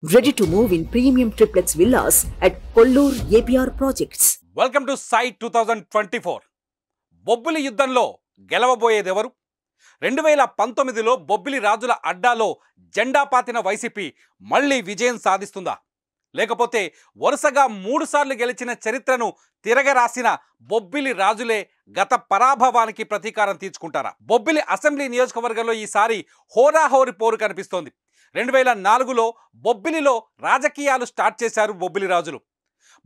Ready to move in premium triplex villas at Kollur APR Projects. Welcome to సై 2024. బొబ్బిలి యుద్ధంలో గెలవబోయేదెవరు? 2019లో బొబ్బిలి రాజుల అడ్డాలో జెండా పాతిన వైసీపీ మళ్ళీ విజయం సాధిస్తుందా? లేకపోతే వరుసగా 3 సార్లు గెలిచిన చరిత్రను తిరగరాసిన బొబ్బిలి రాజులే గత పరాభవానికి ప్రతీకారం తీర్చుకుంటారా? బొబ్బిలి అసెంబ్లీ నియోజకవర్గంలో ఈసారి హోరాహోరి పోరు కనిపిస్తోంది. 2004లో బొబ్బిలిలో రాజకీయాలు స్టార్ట్ చేశారు బొబ్బిలి రాజులు.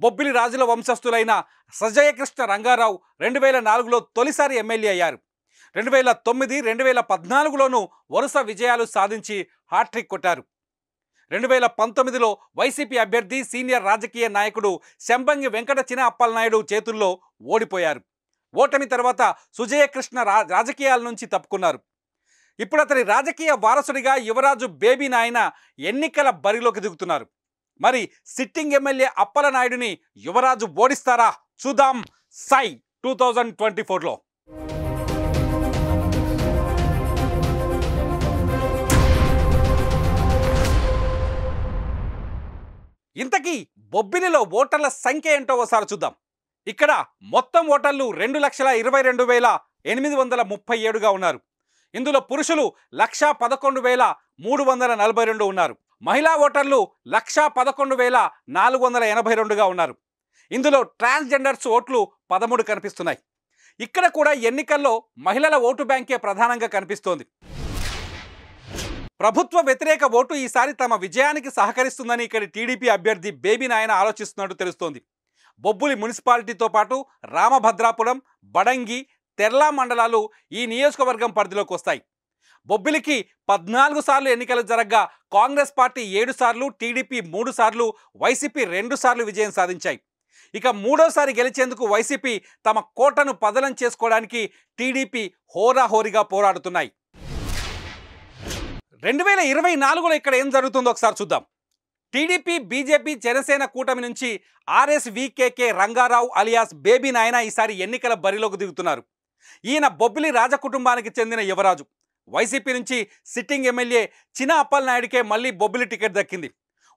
బొబ్బిలి రాజుల వంశస్థులైన సజయకృష్ణ రంగారావు 2004లో తొలిసారి ఎమ్మెల్యే అయ్యారు. 2009, 2014లోనూ వరుస విజయాలు సాధించి హ్యాట్రిక్ కొట్టారు. 2019లో వైసీపీ అభ్యర్థి సీనియర్ రాజకీయ నాయకుడు శంబంగి వెంకట చిన అప్పలనాయుడు చేతుల్లో ఓడిపోయారు. ఓటమి తర్వాత సుజయకృష్ణ రాజకీయాల నుంచి తప్పుకున్నారు. ఇప్పుడు అతని రాజకీయ వారసుడిగా యువరాజు బేబీ నాయన ఎన్నికల బరిలోకి దిగుతున్నారు. మరి సిట్టింగ్ ఎమ్మెల్యే అప్పలనాయుడిని యువరాజు ఓడిస్తారా? చూద్దాం సై 2024లో. ఇంతకీ బొబ్బిలిలో ఓటర్ల సంఖ్య ఏంటో ఒకసారి చూద్దాం. ఇక్కడ మొత్తం ఓటర్లు 2,22,837గా ఉన్నారు. ఇందులో పురుషులు 1,11,342 ఉన్నారు. మహిళా ఓటర్లు 1,11,482గా ఉన్నారు. ఇందులో ట్రాన్స్జెండర్స్ ఓట్లు 13 కనిపిస్తున్నాయి. ఇక్కడ కూడా ఎన్నికల్లో మహిళల ఓటు బ్యాంకే ప్రధానంగా కనిపిస్తోంది. ప్రభుత్వ వ్యతిరేక ఓటు ఈసారి తమ విజయానికి సహకరిస్తుందని ఇక్కడ టీడీపీ అభ్యర్థి బేబీ నాయన ఆలోచిస్తున్నట్టు తెలుస్తోంది. బొబ్బిలి మున్సిపాలిటీతో పాటు రామభద్రాపురం, బడంగి, తెర్లా మండలాలు ఈ నియోజకవర్గం పరిధిలోకి వస్తాయి. బొబ్బిలికి 14 సార్లు ఎన్నికలు జరగ్గా కాంగ్రెస్ పార్టీ 7 సార్లు, టీడీపీ 3 సార్లు, వైసీపీ 2 సార్లు విజయం సాధించాయి. ఇక మూడోసారి గెలిచేందుకు వైసీపీ తమ కోటను పదలం చేసుకోవడానికి టీడీపీ హోరాహోరీగా పోరాడుతున్నాయి. 2024లో ఇక్కడ ఏం జరుగుతుందో ఒకసారి చూద్దాం. టీడీపీ, బీజేపీ, జనసేన కూటమి నుంచి ఆర్ఎస్వీకేకే రంగారావు అలియాస్ బేబీ నాయన ఈసారి ఎన్నికల బరిలోకి దిగుతున్నారు. ఈయన బొబ్బిలి రాజకుటుంబానికి చెందిన యువరాజు. వైసీపీ నుంచి సిట్టింగ్ ఎమ్మెల్యే చిన అప్పలనాయుడికే మళ్ళీ బొబ్బిలి టికెట్ దక్కింది.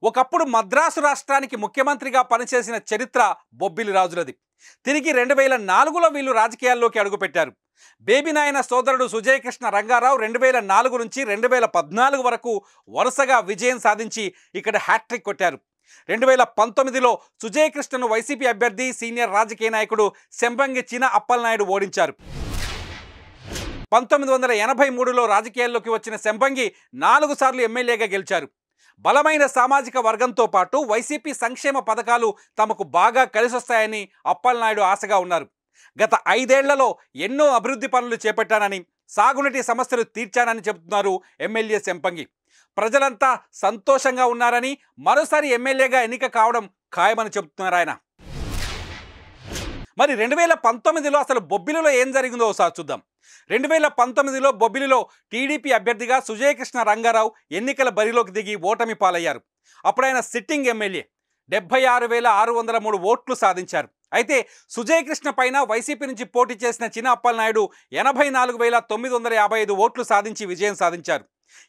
ఒకప్పుడు మద్రాసు రాష్ట్రానికి ముఖ్యమంత్రిగా పనిచేసిన చరిత్ర బొబ్బిలి రాజులది. తిరిగి 2004లో వీళ్ళు రాజకీయాల్లోకి అడుగుపెట్టారు. బేబీ నాయన సోదరుడు సుజయకృష్ణ రంగారావు 2004 నుంచి 2014 వరకు వరుసగా విజయం సాధించి ఇక్కడ హ్యాట్రిక్ కొట్టారు. 2019లో సుజయకృష్ణను వైసీపీ అభ్యర్థి సీనియర్ రాజకీయ నాయకుడు శంబంగి చిన అప్పలనాయుడు ఓడించారు. 1983లో రాజకీయాల్లోకి వచ్చిన శంబంగి 4 సార్లు ఎమ్మెల్యేగా గెలిచారు. బలమైన సామాజిక వర్గంతో పాటు వైసీపీ సంక్షేమ పథకాలు తమకు బాగా కలిసొస్తాయని అప్పలనాయుడు ఆశగా ఉన్నారు. గత 5 ఏళ్లలో ఎన్నో అభివృద్ధి పనులు చేపట్టానని, సాగునీటి సమస్యలు తీర్చానని చెబుతున్నారు ఎమ్మెల్యే శంబంగి. ప్రజలంతా సంతోషంగా ఉన్నారని, మరోసారి ఎమ్మెల్యేగా ఎన్నిక కావడం ఖాయమని చెబుతున్నారు ఆయన. మరి 2019లో అసలు బొబ్బిలిలో ఏం జరిగిందో ఒకసారి చూద్దాం. 2019లో బొబ్బిలిలో టీడీపీ అభ్యర్థిగా సుజయకృష్ణ రంగారావు ఎన్నికల బరిలోకి దిగి ఓటమి పాలయ్యారు. అప్పుడు ఆయన సిట్టింగ్ ఎమ్మెల్యే 76,603 ఓట్లు సాధించారు. అయితే సుజయకృష్ణ పైన వైసీపీ నుంచి పోటీ చేసిన చిన అప్పలనాయుడు 84,955 ఓట్లు సాధించి విజయం సాధించారు.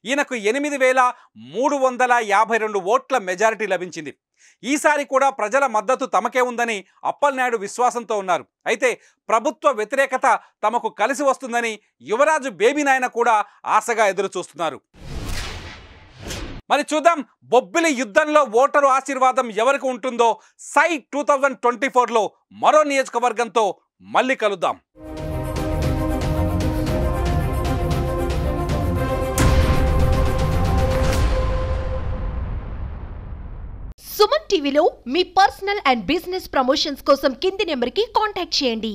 ఈయనకు 8,352 ఓట్ల మెజారిటీ లభించింది. ఈసారి కూడా ప్రజల మద్దతు తమకే ఉందని అప్పలనాయుడు విశ్వాసంతో ఉన్నారు. అయితే ప్రభుత్వ వ్యతిరేకత తమకు కలిసి వస్తుందని యువరాజు బేబీ నాయన కూడా ఆశగా ఎదురు చూస్తున్నారు. మరి చూద్దాం బొబ్బిలి యుద్ధంలో ఓటరు ఆశీర్వాదం ఎవరికి ఉంటుందో. సై 2024లో మరో నియోజకవర్గంతో మళ్ళీ కలుద్దాం. సుమన్ టీవీలో మీ పర్సనల్ అండ్ బిజినెస్ ప్రమోషన్స్ కోసం కింది నెంబర్కి కాంటాక్ట్ చేయండి.